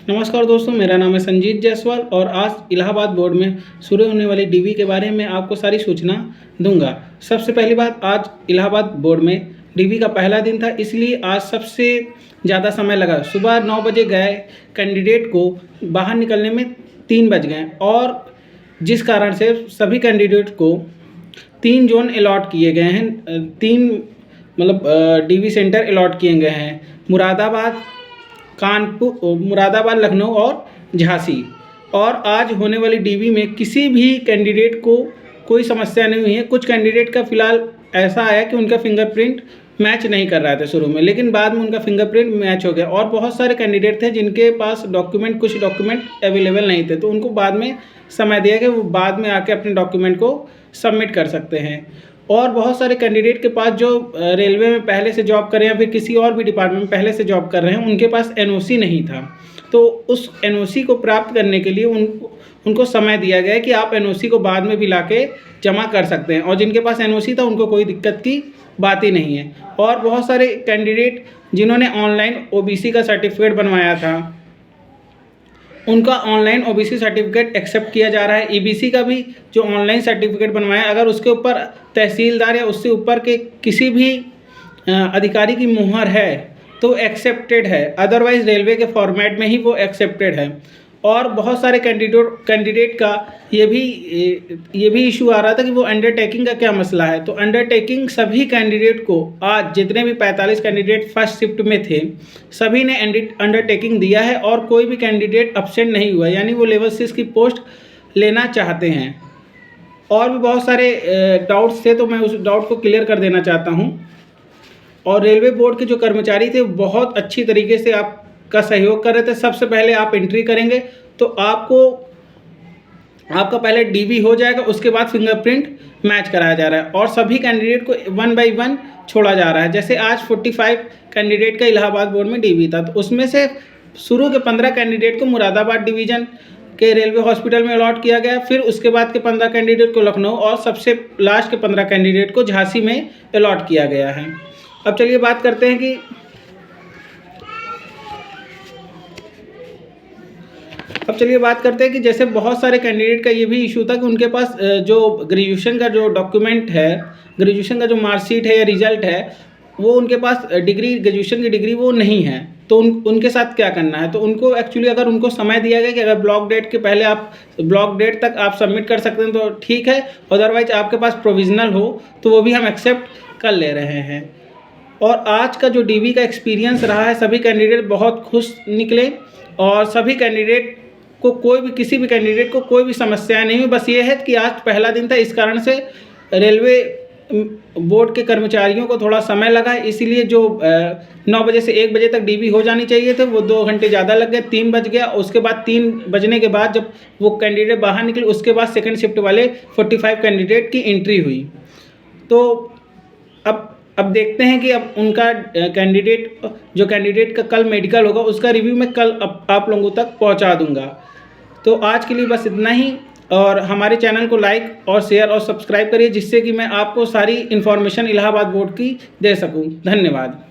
नमस्कार दोस्तों, मेरा नाम है संजीत जायसवाल और आज इलाहाबाद बोर्ड में शुरू होने वाली डीवी के बारे में आपको सारी सूचना दूंगा। सबसे पहली बात, आज इलाहाबाद बोर्ड में डीवी का पहला दिन था, इसलिए आज सबसे ज़्यादा समय लगा। सुबह 9 बजे गए कैंडिडेट को बाहर निकलने में 3 बज गए और जिस कारण से सभी कैंडिडेट को 3 जोन अलॉट किए गए हैं। 3 डीवी सेंटर अलॉट किए गए हैं, मुरादाबाद, लखनऊ और झांसी। और आज होने वाली डीवी में किसी भी कैंडिडेट को कोई समस्या नहीं हुई है। कुछ कैंडिडेट का फ़िलहाल ऐसा आया कि उनका फिंगरप्रिंट मैच नहीं कर रहा था शुरू में, लेकिन बाद में उनका फिंगरप्रिंट मैच हो गया। और बहुत सारे कैंडिडेट थे जिनके पास कुछ डॉक्यूमेंट अवेलेबल नहीं थे, तो उनको बाद में समय दिया कि वो बाद में आके अपने डॉक्यूमेंट को सबमिट कर सकते हैं। और बहुत सारे कैंडिडेट के पास जो रेलवे में पहले से जॉब कर रहे हैं या फिर किसी और भी डिपार्टमेंट में पहले से जॉब कर रहे हैं, उनके पास एनओसी नहीं था। तो उस एनओसी को प्राप्त करने के लिए उनको समय दिया गया है कि आप एनओसी को बाद में भी लाके जमा कर सकते हैं। और जिनके पास एनओसी था उनको कोई दिक्कत की बात ही नहीं है। और बहुत सारे कैंडिडेट जिन्होंने ऑनलाइन ओबीसी का सर्टिफिकेट बनवाया था, उनका ऑनलाइन ओबीसी सर्टिफिकेट एक्सेप्ट किया जा रहा है। ईबीसी का भी जो ऑनलाइन सर्टिफिकेट बनवाया, अगर उसके ऊपर तहसीलदार या उससे ऊपर के किसी भी अधिकारी की मुहर है तो एक्सेप्टेड है, अदरवाइज़ रेलवे के फॉर्मेट में ही वो एक्सेप्टेड है। और बहुत सारे कैंडिडेट का ये भी इशू आ रहा था कि वो अंडरटेकिंग का क्या मसला है। तो अंडरटेकिंग सभी कैंडिडेट को, आज जितने भी 45 कैंडिडेट फर्स्ट शिफ्ट में थे, सभी ने अंडरटेकिंग दिया है और कोई भी कैंडिडेट अब्सेंट नहीं हुआ, यानी वो लेवल 6 की पोस्ट लेना चाहते हैं। और भी बहुत सारे डाउट्स थे, तो मैं उस डाउट को क्लियर कर देना चाहता हूँ। और रेलवे बोर्ड के जो कर्मचारी थे बहुत अच्छी तरीके से आपका सहयोग कर रहे थे। सबसे पहले आप एंट्री करेंगे तो आपका पहले डीवी हो जाएगा, उसके बाद फिंगरप्रिंट मैच कराया जा रहा है और सभी कैंडिडेट को 1 बाय 1 छोड़ा जा रहा है। जैसे आज 45 कैंडिडेट का इलाहाबाद बोर्ड में डीवी था, तो उसमें से शुरू के 15 कैंडिडेट को मुरादाबाद डिवीज़न के रेलवे हॉस्पिटल में अलॉट किया गया, फिर उसके बाद के 15 कैंडिडेट को लखनऊ और सबसे लास्ट के 15 कैंडिडेट को झांसी में अलॉट किया गया है। अब चलिए बात करते हैं कि जैसे बहुत सारे कैंडिडेट का ये भी इशू था कि उनके पास जो ग्रेजुएशन का जो डॉक्यूमेंट है, ग्रेजुएशन का जो मार्कशीट है या रिजल्ट है, वो उनके पास ग्रेजुएशन की डिग्री वो नहीं है। तो उनके साथ क्या करना है, तो उनको एक्चुअली अगर उनको समय दिया गया कि अगर ब्लॉक डेट के पहले ब्लॉक डेट तक आप सबमिट कर सकते हैं तो ठीक है, अदरवाइज आपके पास प्रोविजनल हो तो वो भी हम एक्सेप्ट कर ले रहे हैं। और आज का जो डीवी का एक्सपीरियंस रहा है, सभी कैंडिडेट बहुत खुश निकले और सभी कैंडिडेट को किसी भी कैंडिडेट को कोई भी समस्या नहीं हुई। बस ये है कि आज पहला दिन था, इस कारण से रेलवे बोर्ड के कर्मचारियों को थोड़ा समय लगा, इसीलिए जो 9 बजे से 1 बजे तक डीवी हो जानी चाहिए थे वो 2 घंटे ज़्यादा लग गए, 3 बज गया। उसके बाद 3 बजने के बाद जब वो कैंडिडेट बाहर निकले, उसके बाद सेकंड शिफ्ट वाले 45 कैंडिडेट की एंट्री हुई। तो अब देखते हैं कि अब उनका कैंडिडेट का कल मेडिकल होगा, उसका रिव्यू मैं कल आप लोगों तक पहुंचा दूंगा। तो आज के लिए बस इतना ही, और हमारे चैनल को लाइक और शेयर और सब्सक्राइब करिए, जिससे कि मैं आपको सारी इन्फॉर्मेशन इलाहाबाद बोर्ड की दे सकूं। धन्यवाद।